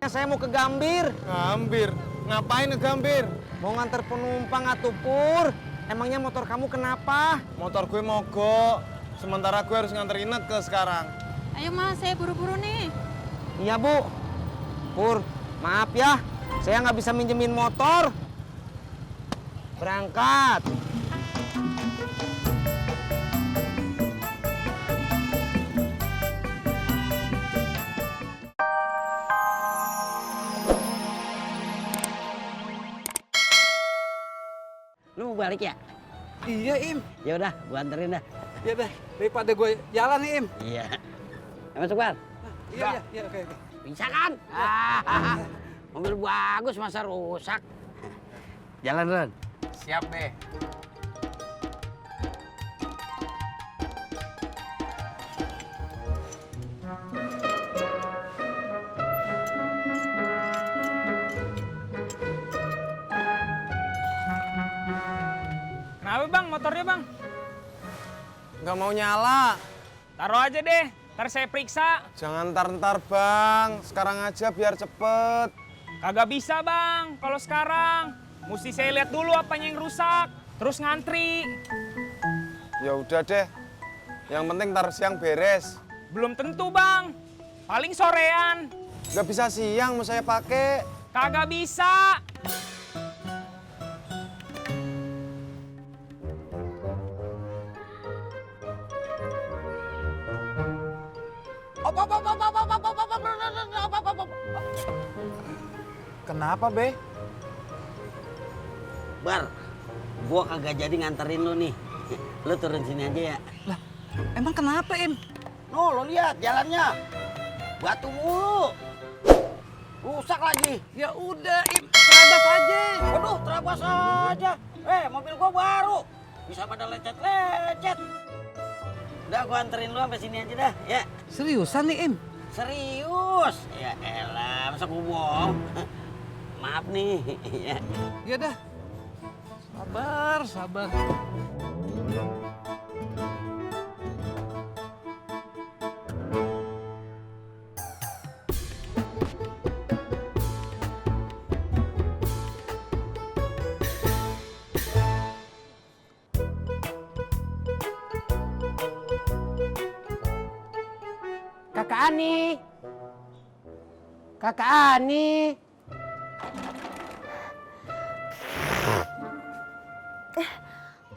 Soalnya saya mau ke Gambir. Gambir? Ngapain ke Gambir? Mau nganter penumpang atuh Pur. Emangnya motor kamu kenapa? Motor gue mogok. Sementara gue harus nganter Ineke sekarang. Ayo mas, saya buru-buru nih. Iya Bu. Pur, maaf ya. Saya nggak bisa minjemin motor. Berangkat. Lu mau balik ya? Iya, Im. Ya udah, gua anterin dah. Ya dah, daripada gue jalan nih, Im. Iya. Masuk, Bar. Iya, oke. Bisa kan? Mobil bagus masa rusak. Jalan, Ron. Siap deh. Kenapa bang motornya bang? Nggak mau nyala. Taruh aja deh, ntar saya periksa. Jangan ntar-ntar bang. Sekarang aja biar cepet. Kagak bisa bang, kalau sekarang. Mesti saya lihat dulu apanya yang rusak, terus ngantri. Ya udah deh. Yang penting ntar siang beres. Belum tentu bang, paling sorean. Nggak bisa siang mau saya pakai. Kagak bisa. Kenapa be? Bar, gua kagak jadi nganterin lu nih. Lu turun sini aja ya. Lah, emang kenapa, Im? No, lo lihat jalannya. Batu mulu. Rusak lagi. Ya udah, Im. Terabas aja. Waduh, terabas aja. Mobil gua baru. Bisa pada lecet-lecet. Udah, gua anterin lu sampai sini aja dah, ya. Seriusan nih, Im? Serius? Ya elah, masa gua bohong? Maaf nih. Ya. Ya dah. Sabar. Kakak Ani. Kakak Ani.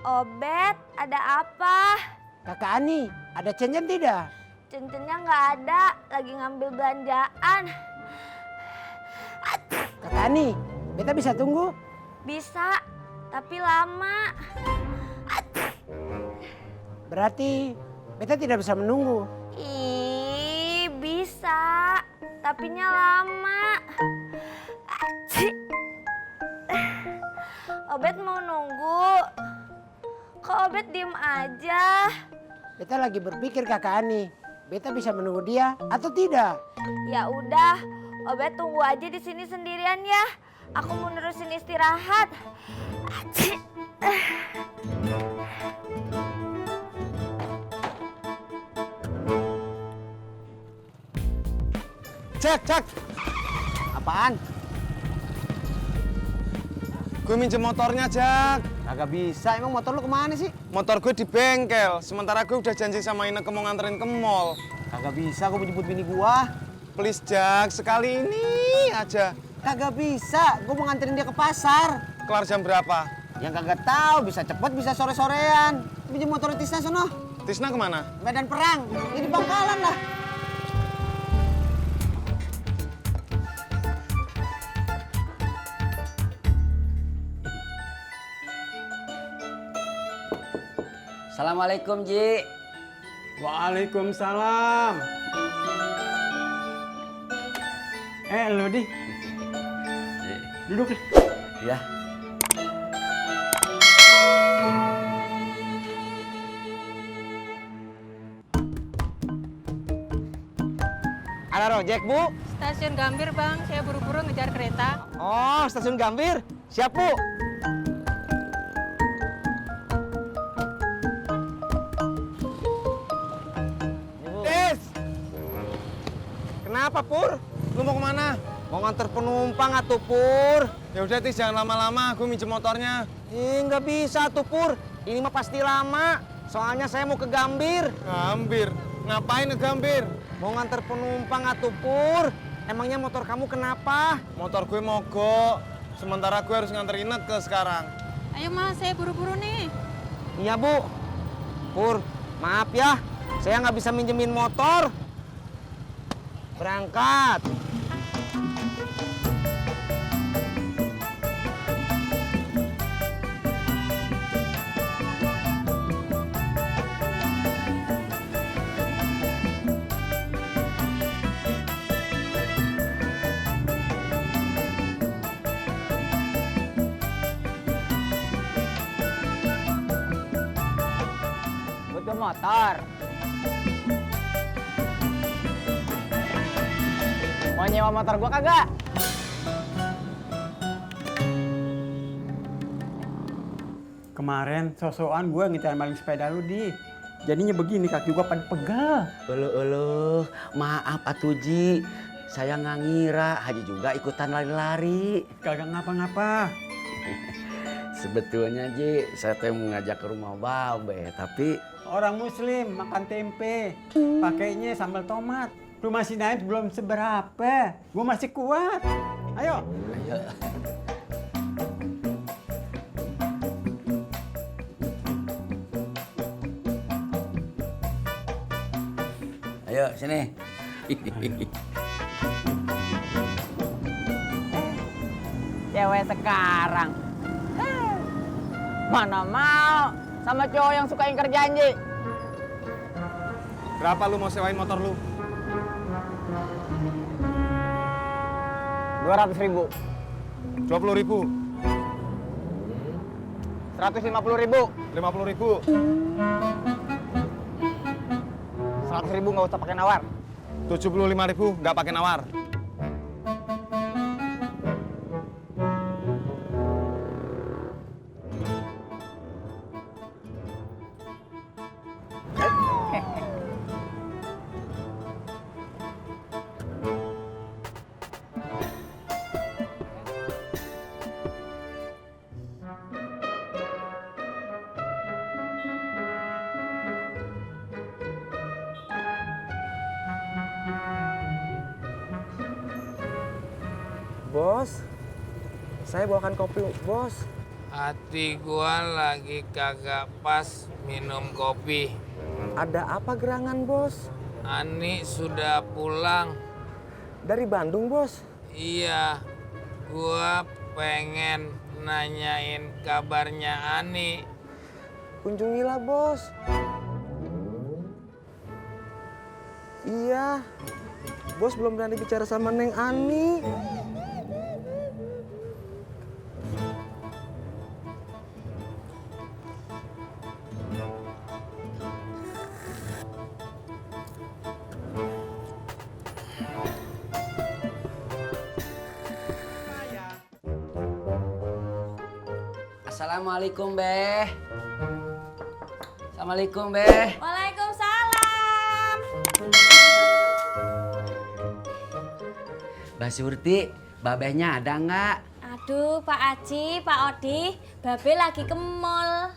Obet, ada apa? Kakak Ani, ada cincin tidak? Cincinnya nggak ada, lagi ngambil belanjaan. Kakak Ani, beta bisa tunggu? Bisa, tapi lama. Berarti beta tidak bisa menunggu. Ih, bisa, tapinya lama. Obet mau nunggu. Kok Obet diem aja? Beta lagi berpikir Kakak Ani, beta bisa menunggu dia atau tidak? Ya udah, Obet tunggu aja di sini sendirian ya. Aku mau nerusin istirahat. Cek. Apaan? Gue minjem motornya, Jak. Kagak bisa. Emang motor lu kemana sih? Motor gue di bengkel. Sementara gue udah janji sama Ineke mau nganterin ke mall. Kagak bisa. Gue mau jemput bini gua. Please, Jak. Sekali ini aja. Kagak bisa. Gue mau nganterin dia ke pasar. Kelar jam berapa? Yang kagak tahu. Bisa cepet, bisa sore-sorean. Pinjem motor Tisna sono. Tisna kemana? Medan perang. Ini Bangkalan lah. Assalamualaikum, Ji. Waalaikumsalam. Lu di. Duduk. Ya. Ada rojek, Bu? Stasiun Gambir bang, saya buru-buru ngejar kereta. Oh, stasiun Gambir. Siap, Bu. Tis! Kenapa, Pur? Lu mau kemana? Mau nganter penumpang atuh Pur. Ya udah Tis, jangan lama-lama, gue minjem motornya. Nggak bisa tuh Pur. Ini mah pasti lama. Soalnya saya mau ke Gambir. Gambir? Ngapain ngegambir? Mau nganter penumpang atuh Pur. Emangnya motor kamu kenapa? Motor gue mogok. Sementara gue harus nganter Ineke sekarang. Ayo mas, saya buru-buru nih. Iya Bu. Pur, maaf ya. Saya nggak bisa minjemin motor. Berangkat. Butuh motor. Mau nyewa motor gua kagak? Kemarin sosokan gue ngincar maling sepeda lu, Di. Jadinya begini, kaki gue pada pegel. Uluh, maaf atuh Ji. Saya nggak ngira Haji juga ikutan lari-lari. Kagak ngapa-ngapa. Sebetulnya Ji, saya tuh mau ngajak ke rumah Babe, tapi Orang muslim makan tempe, pakainya sambal tomat. Rumah si Naim belum seberapa. Gue masih kuat. Ayo. ayo sini. Cewek sekarang. Mana mau sama cowok yang suka ingkar janji. Berapa lu mau sewain motor lu? 200.000. 20.000, 150.000. 50.000, 100.000 nggak usah pakai nawar. 75.000, nggak pakai nawar. Bos, saya bawakan kopi, Bos. Hati gua lagi kagak pas minum kopi. Ada apa gerangan, Bos? Ani sudah pulang. Dari Bandung, Bos. Iya, gua pengen nanyain kabarnya Ani. Kunjungilah, Bos. Iya. Bos belum berani bicara sama Neng Ani. Assalamualaikum, Beh. Assalamualaikum, Beh. Waalaikumsalam. Mbak Surti, babehnya ada nggak? Aduh, Pak Aji, Pak Odi, Babe lagi ke mall.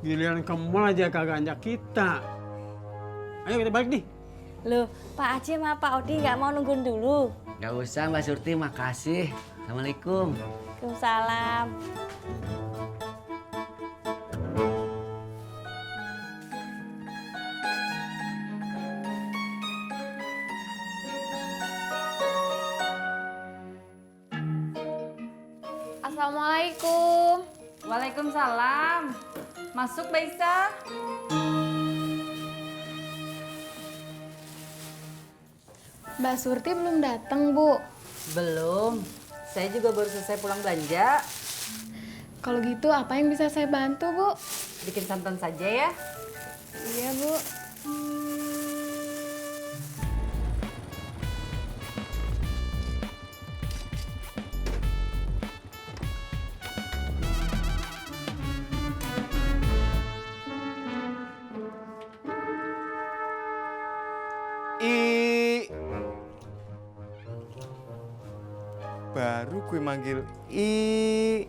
Giliran ke mall aja kagak ajak kita. Ayo kita balik nih. Loh, Pak Aji sama Pak Odi nggak mau nungguin dulu? Nggak usah, Mbak Surti, makasih. Assalamualaikum. Waalaikumsalam. Assalamualaikum. Waalaikumsalam. Masuk, Mbak Isa. Mbak Surti belum datang, Bu. Belum. Saya juga baru selesai pulang belanja. Kalau gitu apa yang bisa saya bantu, Bu? Bikin santan saja ya. Iya, Bu. Baru gue manggil I.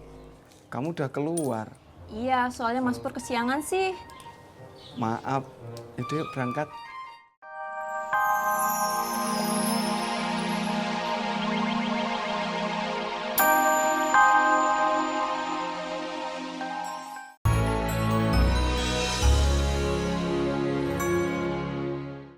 Kamu udah keluar. Iya, soalnya Mas Pur kesiangan sih. Maaf. Yaudah yuk berangkat.